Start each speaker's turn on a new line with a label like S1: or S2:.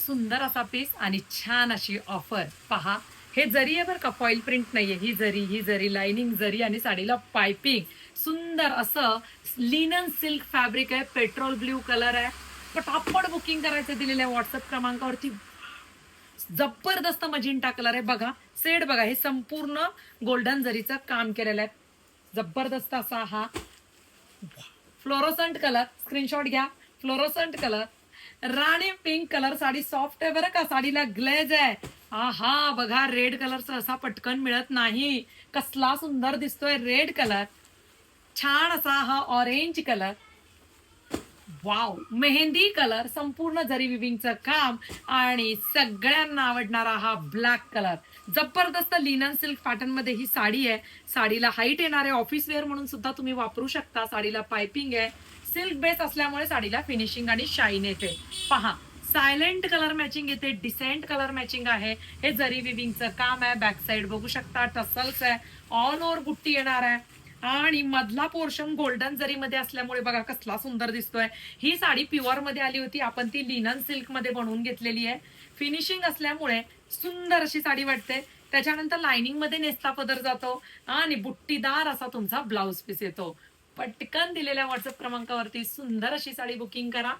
S1: सुंदर असा पीस आणि छान अशी ऑफर पहा. हे जरी आहे बरं का, फॉईल प्रिंट नाहीये. ही जरी लाइनिंग जरी आणि साडीला पाइपिंग सुंदर असं लिनन सिल्क फॅब्रिक आहे. पेट्रोल ब्ल्यू कलर आहे. पटापट बुकिंग करायचं दिलेलं आहे व्हॉट्सअप क्रमांकावरती. जबरदस्त मजिंटा कलर आहे बघा. सेट बघा, हे संपूर्ण गोल्डन जरीचं काम केलेलं आहे. जबरदस्त असा हा फ्लोरोसंट कलर, स्क्रीनशॉट घ्या. फ्लोरोसंट कलर, राणी पिंक कलर. साडी सॉफ्ट आहे बरं का, साडीला ग्लेज आहे. हा बघा, रेड कलरचा असा पटकन मिळत नाही. कसला सुंदर दिसतोय रेड कलर. छान असा हा orange colour. Wow, mehndi colour, संपूर्ण जरी विविंगचं काम आणि सगळ्यांना आवडणारा हा ब्लॅक कलर. जबरदस्त लिनन सिल्क पॅटर्न मध्ये ही साडी आहे. साडीला हाईट येणार आहे, ऑफिस वेअर म्हणून सुद्धा तुम्ही वापरू शकता. साडीला पाइपिंग आहे. सिल्क बेस असल्यामुळे साडीला फिनिशिंग आणि शाईन येते. पहा, सायलेंट कलर मॅचिंग येते, डिसेंट कलर मॅचिंग आहे. हे जरी विविंगचं काम आहे. बॅक साइड बघू शकता, टसल्स आहे. ऑल ओव्हर बुट्टी येणार आहे आणि मधला पोर्शन गोल्डन जरीमध्ये असल्यामुळे बघा कसला सुंदर दिसतोय. ही साडी प्युअर मध्ये आली होती, आपण ती लिनन सिल्क मध्ये बनवून घेतलेली आहे. फिनिशिंग असल्यामुळे सुंदर अशी साडी वाटते. त्याच्यानंतर लाइनिंग मध्ये नेसता पदर जातो आणि बुट्टीदार असा तुमचा ब्लाउज पीस येतो. पटकन दिलेल्या व्हॉट्सअप क्रमांकावरती सुंदर अशी साडी बुकिंग करा.